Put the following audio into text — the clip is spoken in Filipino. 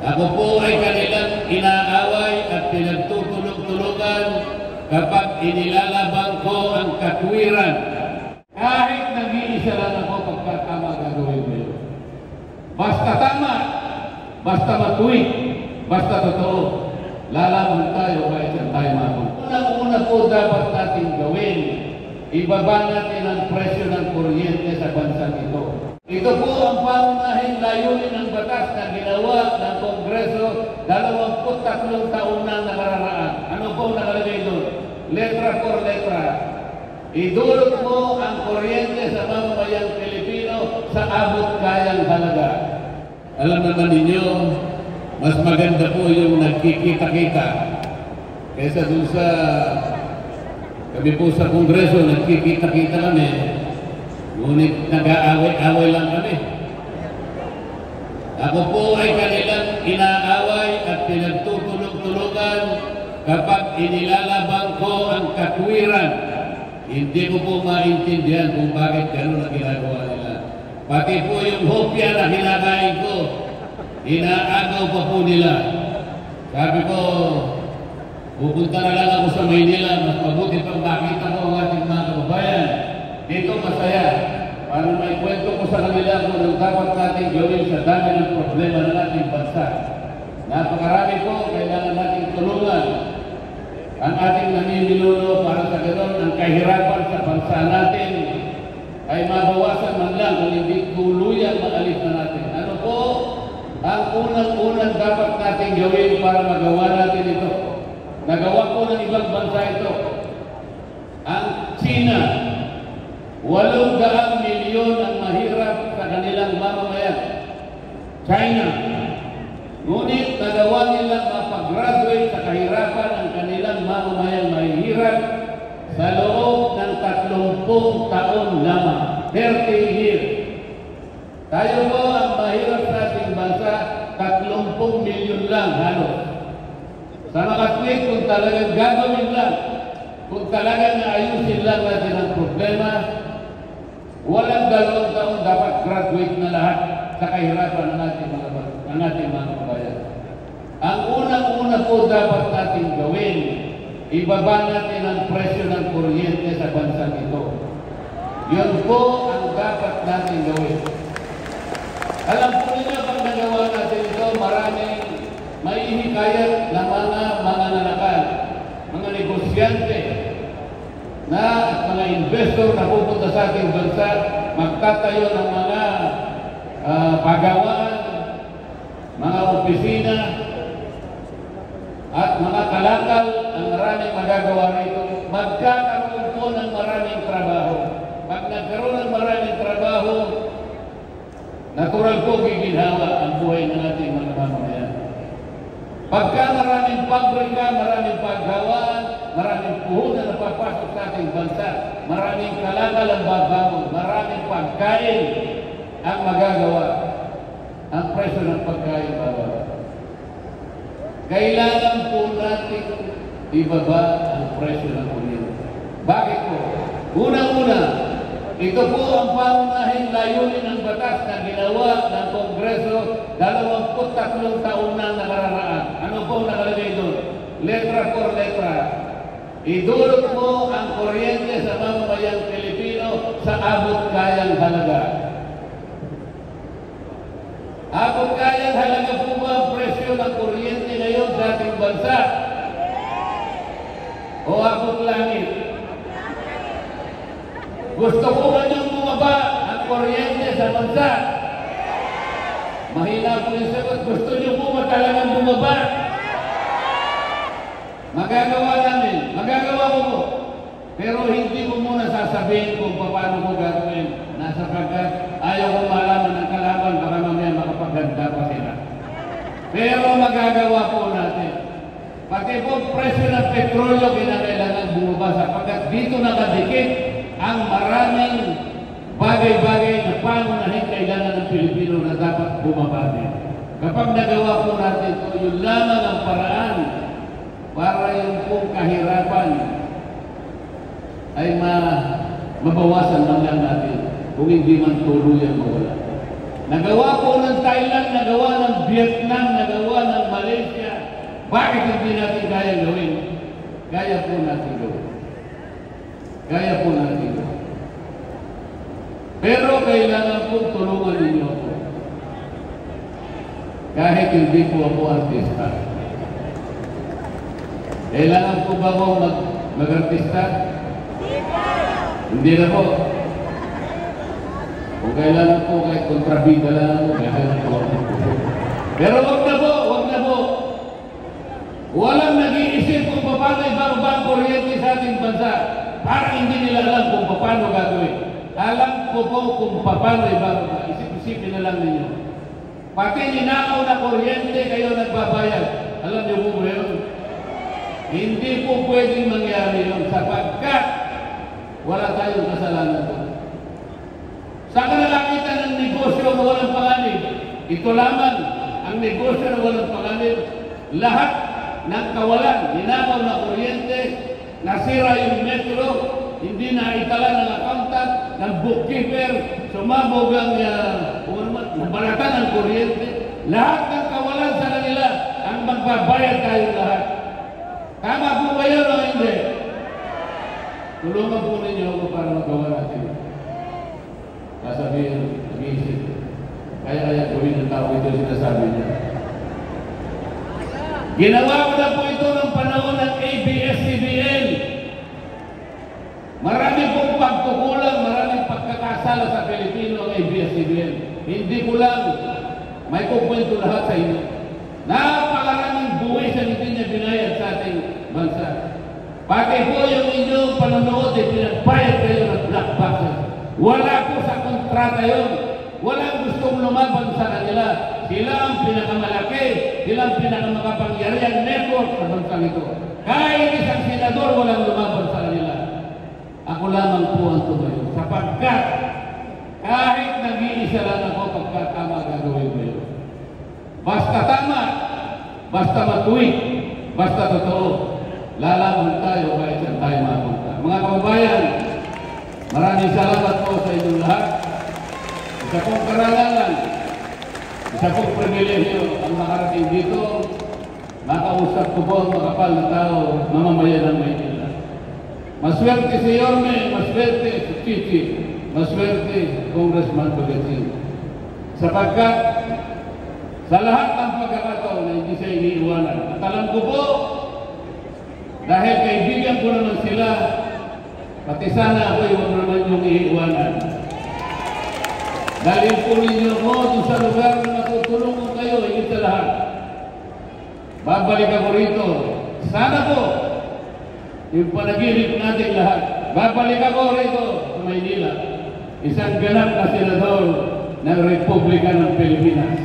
Ako po ay kanilang inaaway at pinagtutulog-tulugan kapag inilalaban ko ang katwiran. Kahit nag-iisa lang ako pagkatama gagawin mo yun. Basta tama, basta matuwid, basta totoo, lalaban tayo kahit saan tayo mabot. Unang-una po dapat natin gawin, ibaba natin ang presyo ng kuryente sa bansang ito. Ito po ang pangunahing layunin ng batas na ginawa ng Kongreso 23 taon na nakararaan. Ano po nakalagay doon? Letra por letra. Idulot mo ang kuryente sa mamamayang Pilipino sa abot kayang halaga. Alam naman ninyo, mas maganda po yung nagkikita-kita kaysa dun sa kami po sa Kongreso, nagkikita-kita kami. Ngunit nag-aaway-aaway lang kami. Ako po ay kanilang inaaway at pinagtutulog-tulugan kapag inilalaban ko ang katwiran. Hindi ko po maintindihan kung bakit gano'n ang ginagawa nila. Pati po yung hopya na hinakain ko, inaagaw pa po nila. Sabi ko, pupunta na lang ako sa Maynila, mas mabuti pang makita ko ang ating mga kababayan. Dito masaya. Para may kwento ko sa kanila kung anong dapat natin gawin sa dami ng problema ng ating bansa. Napakarami po, kailangan natin tulungan ang ating naniniluno para sa ganoon ang kahirapan sa bansa natin ay mabawasan man lang kung hindi tuluyan maalis na natin. Ano po ang unang-unang dapat natin gawin para magawa natin ito? Nagawa po ng ibang bansa ito. Ang China, 800 milyon ang mahirap sa kanilang mamamayan. China. Ngunit nagawa nilang mapag-graduate sa kahirapan ang kanilang mamamayan mahihirap sa loob ng 30 taon lamang. 30 years. Tayo po ang mahirap sa ating bansa, 30 milyon lang halos. Sa makatwid kung talagang gagawin lang, kung talagang naayusin lang natin ang problema, walang 2 taon dapat graduate na lahat sa kahirapan ng ating mga kabayan. Ang unang-una po dapat natin gawin, ibaba natin ang presyo ng kuryente sa bansang ito. Yun po ang dapat natin gawin. Alam po niyo, pag nagawa natin ito, maraming maihikayat na mga nanakal, mga negosyante, na mga investor na pupunta sa ating bansa, magtatayo ng mga pagawaan, mga opisina, at mga kalakal, ang maraming magagawa nito. Magkakaroon po ng maraming trabaho. Pag nagkaroon ng maraming trabaho, natural po giginhawa ang buhay ng ating mga mamamayan. Pagka maraming pabrika, maraming paggawaan, maraming puhunan na papasok sa ating bansa, maraming kalakal ang babangon, maraming pagkain ang magagawa. Ang presyo ng pagkain bababa. Kailangan po natin ibaba ang presyo ng kuryente. Bakit po? Unang-una, ito po ang pangunahing layunin ng batas na ginawa ng Kongreso 23 taon na nakararaan. Ano po nakalagay doon? Letra por letra. Idulot mo ang kuryente sa mamamayang Pilipino sa abot kayang halaga. Abot kayang halaga po ba ang presyo ng kuryente ngayon sa ating bansa? O abot langit? Gusto po ba niyong bumaba ang kuryente sa bansa? Mahina po yung sagot. Gusto niyo po ba talagang bumaba? Magagawa namin. Magagawa ko po. Pero hindi ko muna sasabihin kung paano ko gagawin. Nasa pagkat ayaw ko malaman ng kalaban, baka mamaya makapaganda pa sila. Pero magagawa po natin. Pati po presyo ng petrolyo kinakailangan bumaba sapagkat dito nakadikit ang maraming bagay-bagay na pangunahing kailangan ng Pilipino na dapat bumaba din. Kapag nagawa po natin ito, yun lamang ang paraan para yung pong kahirapan ay mabawasan lang natin kung hindi man tuluyan mawala. Nagawa po ng Thailand, nagawa ng Vietnam, nagawa Bakit hindi natin kaya gawin? Kaya po natin gawin. Kaya po natin gawin. Pero kailangan po tulungan ninyo ako. Kahit hindi po ako artista. Kailangan po ba ako mag-artista? Hindi na po. Kung kailangan po kahit kontrabida lang ako, kailangan po. Pero wag na po, wag na po. Walang nag-iisip kung paano ibang kuryente sa ating bansa. Parang hindi nila alam kung paano gagawin. Alam ko po kung paano ibang isip-isipin na lang ninyo. Pati ninakaw na kuryente kayo nagbabayad. Alam niyo po ba yun? Hindi po pwedeng mangyari yun sapagkat wala tayong kasalanan po. Saan ka nakakita ng negosyo na walang panganib? Ito lamang ang negosyo na walang panganib. Lahat ng kawalan, ninakaw na kuryente, nasira yung metro, hindi na itala ng accountant, ng bookkeeper, sumabog ang nabalatan ng kuryente. Lahat ng kawalan sa kanila, ang magbabayad tayo lahat. Tama po ba yun o hindi? Tulungan po ninyo ako para magawa natin. Sasabihin, nag-iisip. Kaya gawin ng tao ito sinasabi niya. Ginawa ko na po ito ng panahon ng ABS-CBN. Marami pong pagkukulang, maraming pagkakasala sa Pilipino ang ABS-CBN. Hindi ko lang may kukwento lahat sa inyo. Napakaraming buwis ang hindi niya binayad sa ating bansa. Pati po yung inyong panonood ay pinagbayad kayo ng black boxes. Wala po sa kontrata yun. Walang gustong lumaban sa kanila. Sila ang pinakamalaki, sila ang pinakamakapangyarihan network sa bansang ito. Kahit isang senador walang lumaban sa kanila. Ako lamang po ang tumayo. Sapagkat kahit nag-iisa lang ako pagkatama gagawin ko yun. Basta tama, basta matuwid, basta totoo, lalaban tayo kahit saan tayo mapunta. Mga kababayan, maraming salamat po sa inyong lahat. Isa pong karangalan, isa pong pribilehyo ang makarating dito. Nakausap ko po ang makapal na tao, mamamayan ng Maynila. Maswerte si Yorme, maswerte si Chichi, maswerte Congressman Bagasin. Sapagkat sa lahat ng pagkakataon na hindi siya iniiwanan. At alam ko po, dahil kaibigan ko naman sila, pati sana ako'y huwag naman yung iiwanan. Dahil po ninyo ko doon sa lugar na natutulungan kayo, higit sa lahat. Babalik ako rito. Sana po, yung panaginip natin lahat. Babalik ako rito sa Maynila. Isang ganap na senador ng Republika ng Pilipinas.